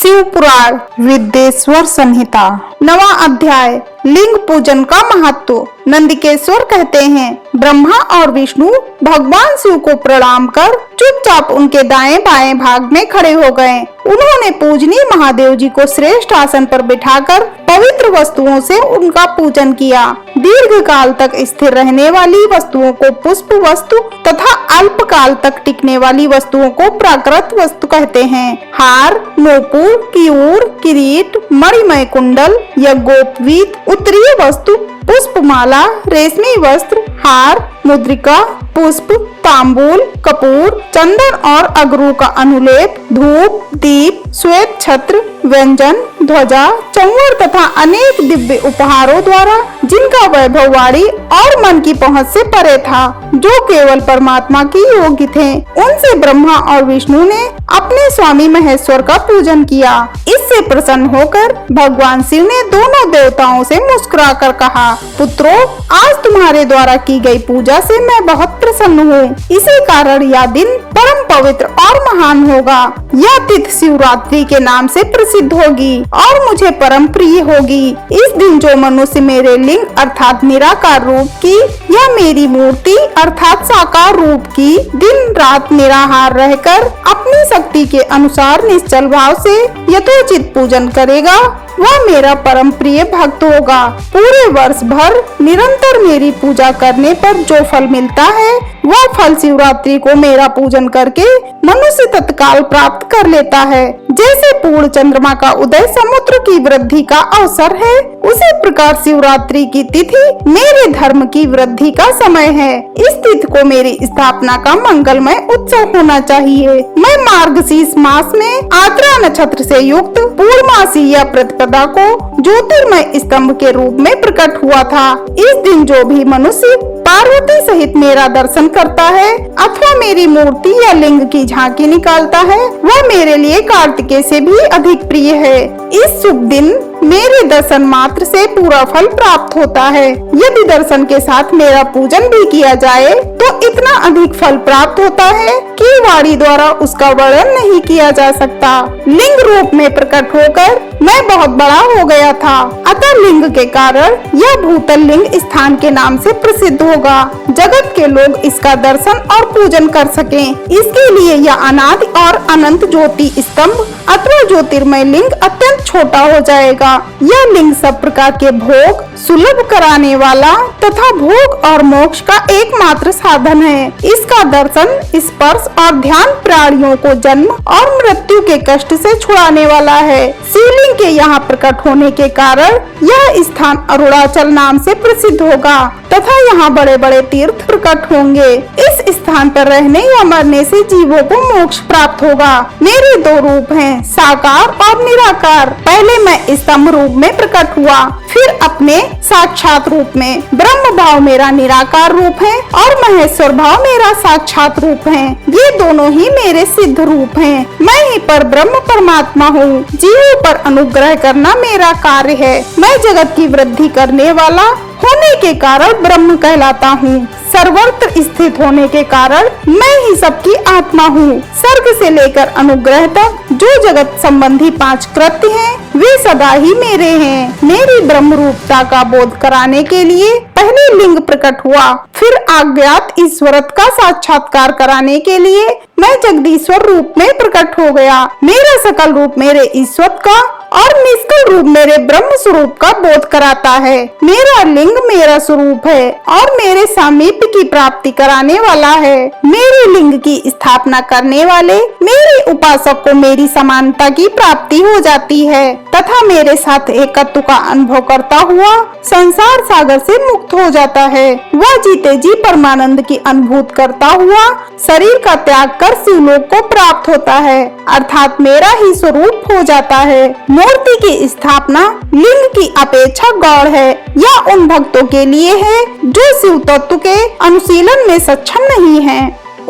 शिव पुराण विद्येश्वर संहिता 9वां अध्याय लिंग पूजन का महत्व। नंदिकेश्वर कहते हैं, ब्रह्मा और विष्णु भगवान शिव को प्रणाम कर चुपचाप उनके दाएं बाएं भाग में खड़े हो गए। उन्होंने पूजनीय महादेव जी को श्रेष्ठ आसन पर बिठाकर पवित्र वस्तुओं से उनका पूजन किया। दीर्घ काल तक स्थिर रहने वाली वस्तुओं को पुष्प वस्तु तथा अल्प काल तक टिकने वाली वस्तुओं को प्राकृत वस्तु कहते हैं। हार, नूपुर, कियूर, किरीट, मणिमय कुंडल, यज्ञोपवीत, उत्तरीय वस्तु, पुष्पमाला, रेशमी वस्त्र, हार, मुद्रिका, पुष्प, तांबूल, कपूर, चंदन और अगरू का अनुलेप, धूप, दीप, श्वेत छत्र, व्यंजन, ध्वजा, चंवर तथा अनेक दिव्य उपहारों द्वारा जिनका वैभव वाणी और मन की पहुंच से परे था, जो केवल परमात्मा की योग्य थे, उनसे ब्रह्मा और विष्णु ने अपने स्वामी महेश्वर का पूजन किया। इससे प्रसन्न होकर भगवान शिव ने दोनों देवताओं से मुस्कुराकर कहा, पुत्रों, आज तुम्हारे द्वारा की गई पूजा से मैं बहुत प्रसन्न हूँ। इसी कारण यह दिन परम पवित्र और महान होगा। यह तिथि शिवरात्रि के नाम से प्रसिद्ध होगी और मुझे परम प्रिय होगी। इस दिन जो मनुष्य मेरे लिंग अर्थात निराकार रूप की या मेरी मूर्ति अर्थात साकार रूप की दिन रात निराहार रहकर अपनी शक्ति के अनुसार निश्चल भाव से यथोचित पूजन करेगा, वह मेरा परम प्रिय भक्त होगा। पूरे वर्ष भर निरंतर मेरी पूजा करने पर जो फल मिलता है, वह फल शिवरात्रि को मेरा पूजन करके मनुष्य तत्काल प्राप्त कर लेता है। जैसे पूर्ण चंद्रमा का उदय समुद्र की वृद्धि का अवसर है, उसी प्रकार शिवरात्रि की तिथि मेरे धर्म की वृद्धि का समय है। इस तिथि को मेरी स्थापना का मंगलमय उत्सव होना चाहिए। मैं मार्गशीर्ष मास में आद्रा नक्षत्र से युक्त पूर्णमासी या प्रतिपदा को ज्योतिर्मय स्तंभ के रूप में प्रकट हुआ था। इस दिन जो भी मनुष्य पार्वती सहित मेरा दर्शन करता है अथवा मेरी मूर्ति या लिंग की झांकी निकालता है, वह मेरे लिए कार्तिकेय से भी अधिक प्रिय है। इस शुभ दिन मेरे दर्शन मात्र से पूरा फल प्राप्त होता है। यदि दर्शन के साथ मेरा पूजन भी किया जाए तो इतना अधिक फल प्राप्त होता है कि वाणी द्वारा उसका वर्णन नहीं किया जा सकता। लिंग रूप में प्रकट होकर मैं बहुत बड़ा हो गया था, अतः लिंग के कारण यह भूतल लिंग स्थान के नाम से प्रसिद्ध होगा। जगत के लोग इसका दर्शन और पूजन कर सकें, इसके लिए यह अनादि और अनंत ज्योति स्तंभ अथवा ज्योतिर्मय लिंग अत्यंत छोटा हो जाएगा। यह लिंग सब प्रकार के भोग सुलभ कराने वाला तथा भोग और मोक्ष का एकमात्र साधन है। इसका दर्शन, स्पर्श और ध्यान प्राणियों को जन्म और मृत्यु के कष्ट से छुड़ाने वाला है। शिवलिंग के यहाँ प्रकट होने के कारण यह स्थान अरुणाचल नाम से प्रसिद्ध होगा तथा यहाँ बड़े बड़े तीर्थ प्रकट होंगे। इस स्थान पर रहने या मरने से जीवों को मोक्ष प्राप्त होगा। मेरे दो रूप हैं, साकार और निराकार। पहले मैं स्तंभ रूप में प्रकट हुआ, फिर अपने साक्षात रूप में। ब्रह्म भाव मेरा निराकार रूप है और महेश्वर भाव मेरा साक्षात रूप है। ये दोनों ही मेरे सिद्ध रूप हैं। मैं ही पर ब्रह्म परमात्मा हूँ। जीवों पर अनुग्रह करना मेरा कार्य है। मैं जगत की वृद्धि करने वाला होने के कारण ब्रह्म कहलाता हूँ। सर्वत्र स्थित होने के कारण मैं ही सबकी आत्मा हूँ। सर्ग से लेकर अनुग्रह तक जो जगत संबंधी 5 कृत्य हैं, वे सदा ही मेरे हैं। मेरी ब्रह्म रूपता का बोध कराने के लिए पहले लिंग प्रकट हुआ, फिर अज्ञात ईश्वरत्व का साक्षात्कार कराने के लिए मैं जगदीश्वर रूप में प्रकट हो गया। मेरा सकल रूप मेरे ईश्वर का और निष्कल रूप मेरे ब्रह्म स्वरूप का बोध कराता है। मेरा लिंग मेरा स्वरूप है और मेरे सामीप्य की प्राप्ति कराने वाला है। मेरे लिंग की स्थापना करने वाले मेरे उपासक को मेरी समानता की प्राप्ति हो जाती है तथा मेरे साथ एकत्व का अनुभव करता हुआ संसार सागर से मुक्त हो जाता है। वह जीते जी परमानंद की अनुभूत करता हुआ शरीर का त्याग कर शिवलोक को प्राप्त होता है, अर्थात मेरा ही स्वरूप हो जाता है। मूर्ति की स्थापना लिंग की अपेक्षा गौण है। यह उन भक्तों के लिए है जो शिव तत्व के अनुशीलन में सक्षम नहीं है।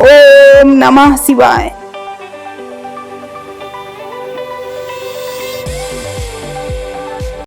ओम नमः शिवाय।